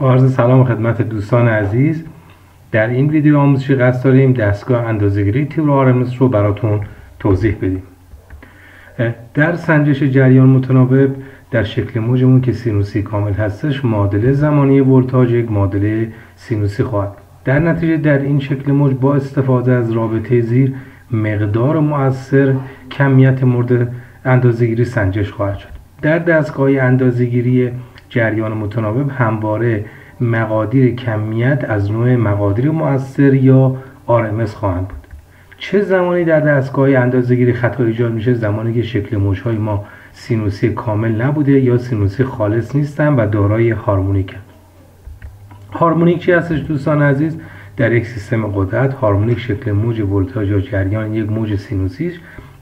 عرض سلام خدمت دوستان عزیز. در این ویدیو آموزشی قصد داریم دستگاه اندازه‌گیری تیور RMS رو براتون توضیح بدیم. در سنجش جریان متناوب در شکل موجمون که سینوسی کامل هستش، معادله زمانی ولتاژ یک معادله سینوسی خواهد. در نتیجه در این شکل موج با استفاده از رابطه زیر مقدار مؤثر کمیت مورد اندازه‌گیری سنجش خواهد شد. در دستگاه اندازه‌گیری جریان متناوب همواره مقادیر کمیت از نوع مقادیر مؤثر یا RMS خواهند بود. چه زمانی در دستگاه اندازه‌گیری خطا ایجاد میشه؟ زمانی که شکل موج‌های ما سینوسی کامل نبوده یا سینوسی خالص نیستن و دارای هارمونیک. هارمونیک چی هستش دوستان عزیز؟ در یک سیستم قدرت هارمونیک شکل موج ولتاژ یا جریان یک موج سینوسی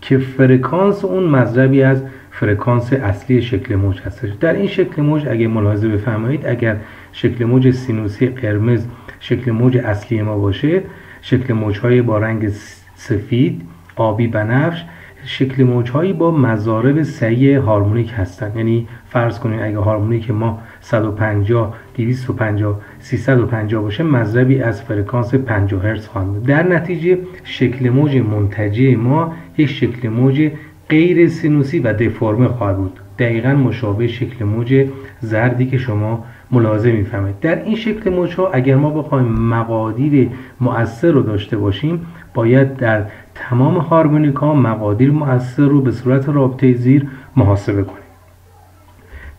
که فرکانس اون مضربی از فرکانس اصلی شکل موج هستش. در این شکل موج اگه ملاحظه بفرمایید، اگر شکل موج سینوسی قرمز شکل موج اصلی ما باشه، شکل موج‌های با رنگ سفید، آبی، بنفش شکل موج‌هایی با مضارب صحیح هارمونیک هستند. یعنی فرض کنید اگه هارمونیک ما 150 250 350 باشه، مضربی از فرکانس 50 هرتز خواهد بود. در نتیجه شکل موج منتجه ما یک شکل موج غیر سینوسی و دفرمه خواهد بود، دقیقاً مشابه شکل موج زردی که شما ملاحظه می‌فرمایید. در این شکل موج‌ها اگر ما بخوایم مقادیر مؤثر رو داشته باشیم، باید در تمام هارمونیک‌ها مقادیر مؤثر رو به صورت رابطه زیر محاسبه کنیم.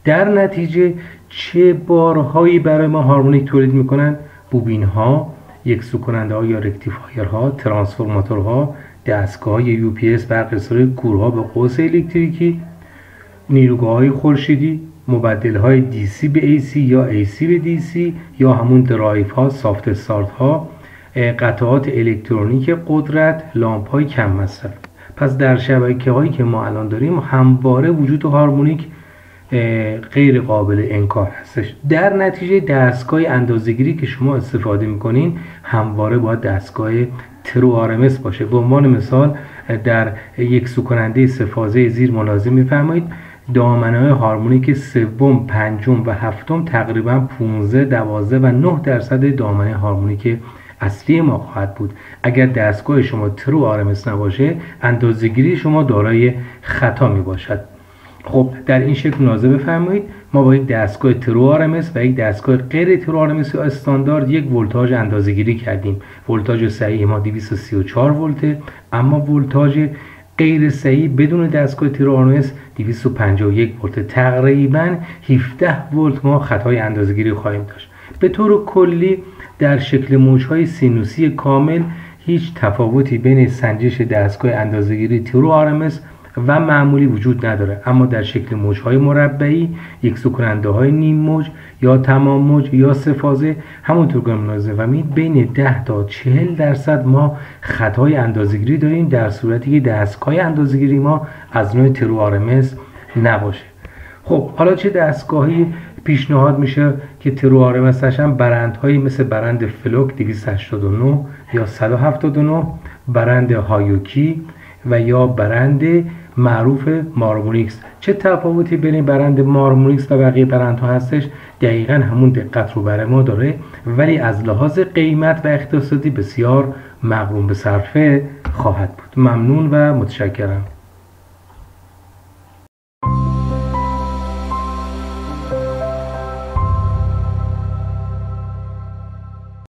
در نتیجه چه بارهایی برای ما هارمونیک تولید می‌کنند؟ بوبین‌ها، یکسوکننده‌ها یا رکتیفایرها، ترانسفورماتورها، دستگاه‌های UPS برق اصطلاحی، کورها به قوس الکتریکی، نیروگاه‌های خورشیدی، مبدل‌های DC به AC یا AC به DC یا همون درایوها، سافت استارت‌ها، قطعات الکترونیک قدرت، لامپ‌های کم مصرف. پس در شبکه‌هایی که ما الان داریم همواره وجود هارمونیک غیر قابل انکار هستش. در نتیجه دستگاه اندازه‌گیری که شما استفاده می‌کنین همواره باید دستگاه ترو RMS باشه. به عنوان مثال در یک سوکننده سه فازه زیر ملاحظه می‌فرمایید دامنه‌های هارمونیک سوم، پنجم و هفتم تقریبا 15، 12 و 9% دامنه هارمونیک اصلی ما خواهد بود. اگر دستگاه شما ترو RMS نباشه، اندازه‌گیری شما دارای خطا می باشد. خب در این شکل ملاحظه بفرمایید ما با یک دستگاه ترو RMS و یک دستگاه غیر ترو RMS یا استاندارد یک ولتاژ اندازه‌گیری کردیم. ولتاژ صحیح ما 234 ولته، اما ولتاژ غیر صحیح بدون دستگاه ترو RMS 251 ولت. تقریبا 17 ولت ما خطای اندازه‌گیری خواهیم داشت. به طور کلی در شکل موج‌های سینوسی کامل هیچ تفاوتی بین سنجش دستگاه اندازه‌گیری ترو RMS و معمولی وجود نداره، اما در شکل موج‌های مربعی، یکسوکننده‌های نیم موج یا تمام موج یا سه فازه، همونطور که ملاحظه فرمودید بین 10 تا 40% ما خطای اندازه‌گیری داریم، در صورتی که دستگاه اندازه‌گیری ما از نوع ترو RMS نباشه. خب حالا چه دستگاهی پیشنهاد میشه که ترو RMS هستن؟ برندهایی مثل برند فلوک 289 یا 179، برند هایوکی و یا برند معروف مارمونیکس. چه تفاوتی بین برند مارمونیکس و بقیه برندها هستش؟ دقیقاً همون دقت رو برای ما داره، ولی از لحاظ قیمت و اقتصادی بسیار مغروم به صرفه خواهد بود. ممنون و متشکرم.